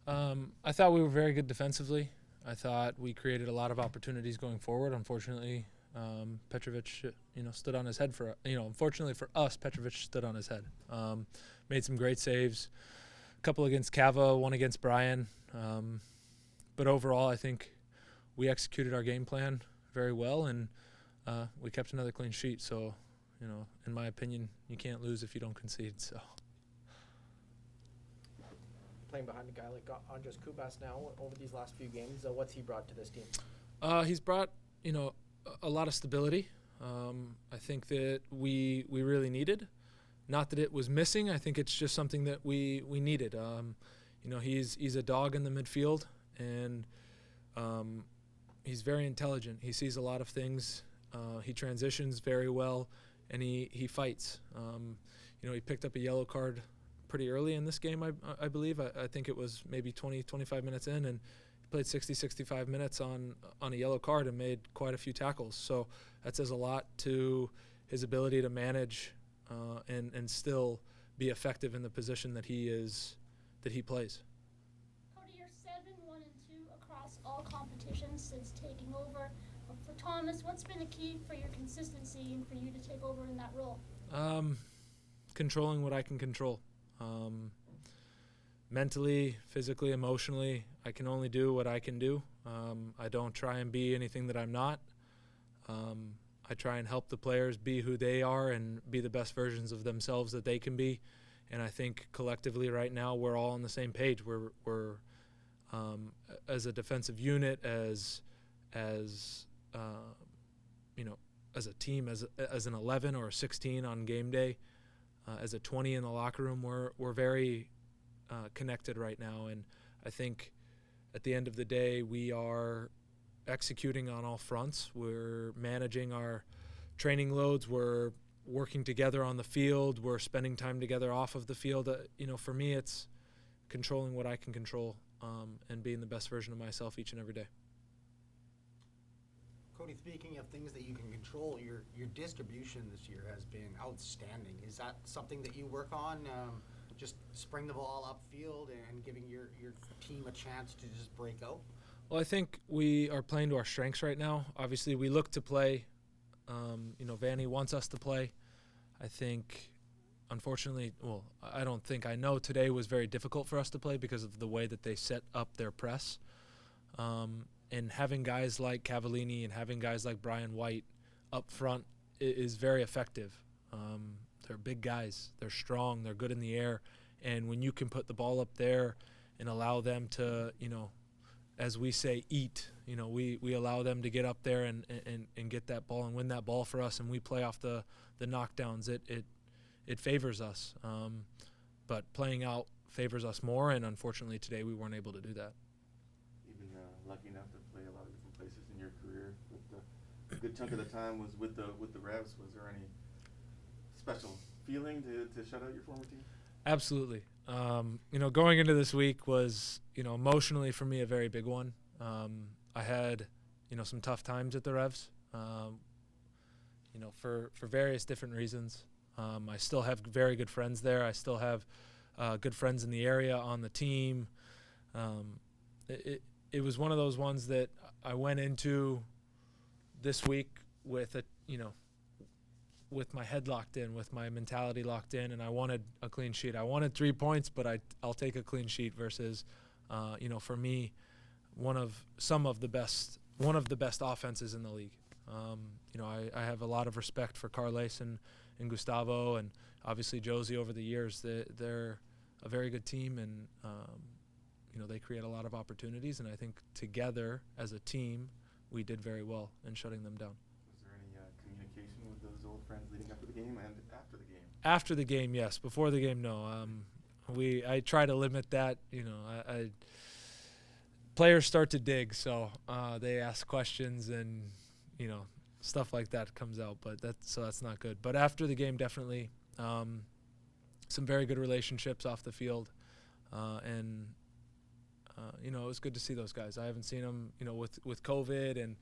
I thought we were very good defensively. I thought we created a lot of opportunities going forward. Unfortunately, Petrovic, stood on his head unfortunately for us, Petrovic stood on his head. Made some great saves, a couple against Cava, one against Brian. But overall, I think we executed our game plan very well, and we kept another clean sheet. So, in my opinion, you can't lose if you don't concede. So. Playing behind a guy like Andres Kubas now over these last few games, what's he brought to this team? He's brought, a lot of stability. I think that we really needed. Not that it was missing. I think it's just something that we needed. He's a dog in the midfield, and he's very intelligent. He sees a lot of things. He transitions very well, and he fights. He picked up a yellow card pretty early in this game, I believe. I think it was maybe 20, 25 minutes in, and he played 60, 65 minutes on a yellow card and made quite a few tackles. So that says a lot to his ability to manage and still be effective in the position that he plays. Cody, you're 7-1-2 across all competitions since taking over. For Thomas, what's been the key for your consistency and for you to take over in that role? Controlling what I can control. Mentally, physically, emotionally, I can only do what I can do. I don't try and be anything that I'm not. I try and help the players be who they are and be the best versions of themselves that they can be. And I think collectively right now we're all on the same page. We're as a defensive unit, as a team, as an 11 or a 16 on game day. As a 20 in the locker room, we're very connected right now, and I think at the end of the day we are executing on all fronts. We're managing our training loads. We're working together on the field. We're spending time together off of the field. For me, it's controlling what I can control and being the best version of myself each and every day. Cody, speaking of things that you can control, your distribution this year has been outstanding. Is that something that you work on? Just spring the ball upfield and giving your team a chance to just break out? Well, I think we are playing to our strengths right now. Obviously, we look to play. Vanny wants us to play. I think, unfortunately, I know today was very difficult for us to play because of the way that they set up their press. And having guys like Cavallini and having guys like Brian White up front is very effective. They're big guys. They're strong. They're good in the air. And when you can put the ball up there and allow them to, as we say, eat, we allow them to get up there and get that ball and win that ball for us, and we play off the knockdowns. It favors us. But playing out favors us more, and unfortunately today we weren't able to do that. Lucky enough to play a lot of different places in your career, but a good chunk of the time was with the Revs. Was there any special feeling to shut out your former team? Absolutely. Going into this week was, emotionally for me a very big one. I had, some tough times at the Revs, for various different reasons. I still have very good friends there. I still have good friends in the area on the team. It was one of those ones that I went into this week with with my head locked in, with my mentality locked in, and I wanted a clean sheet. I wanted 3 points, but I'll take a clean sheet versus, for me, one of the best offenses in the league. I have a lot of respect for Carles and Gustavo, and obviously Josie over the years. They're a very good team, and they create a lot of opportunities, and I think together as a team we did very well in shutting them down. Was there any communication with those old friends leading up to the game and after the game? After the game, yes. Before the game, no. I try to limit that. Players start to dig, so they ask questions and stuff like that comes out, but that's not good. But after the game, definitely some very good relationships off the field, and it was good to see those guys. I haven't seen them, with COVID and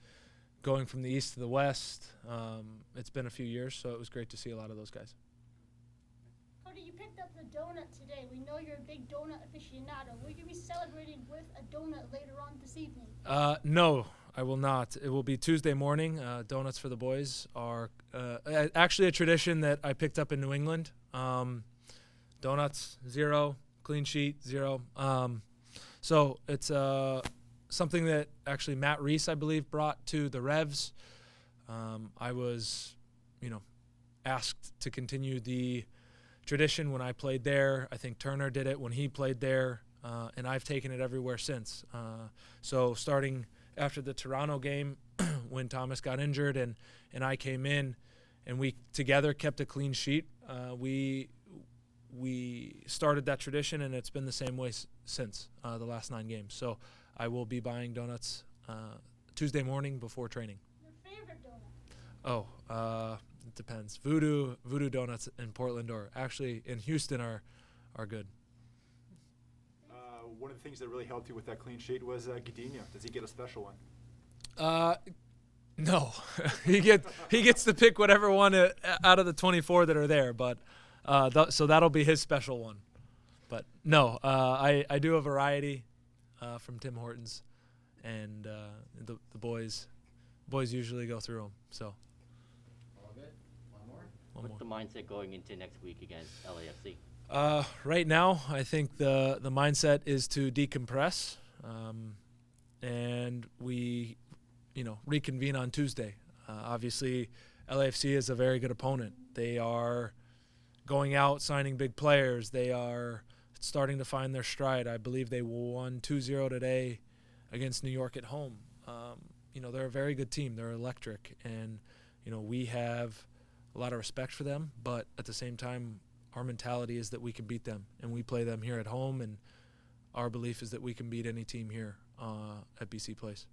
going from the east to the west. It's been a few years, so it was great to see a lot of those guys. Cody, Cody, you picked up the donut today. We know you're a big donut aficionado. Will you be celebrating with a donut later on this evening? No, I will not. It will be Tuesday morning. Donuts for the boys are actually a tradition that I picked up in New England. Donuts, 0. Clean sheet, 0. So it's something that actually Matt Reese, I believe, brought to the Revs. I was, asked to continue the tradition when I played there. I think Turner did it when he played there, and I've taken it everywhere since. So starting after the Toronto game when Thomas got injured and I came in and we together kept a clean sheet, we started that tradition, and it's been the same way since the last 9 games. So I will be buying donuts Tuesday morning before training. Your favorite donut? Oh, it depends. Voodoo donuts in Portland or actually in Houston are good. One of the things that really helped you with that clean sheet was Godinho. Does he get a special one? No, he gets to pick whatever one out of the 24 that are there, but so that'll be his special one. But no, I do a variety from Tim Hortons, and the boys usually go through them. So. All good. One more. One What's more. the mindset going into next week against LAFC? Right now, I think the mindset is to decompress, and we, reconvene on Tuesday. Obviously, LAFC is a very good opponent. They are going out, signing big players. They are starting to find their stride. I believe they won 2-0 today against New York at home. They're a very good team. They're electric, and we have a lot of respect for them. But at the same time, our mentality is that we can beat them, and we play them here at home, and our belief is that we can beat any team here at BC Place.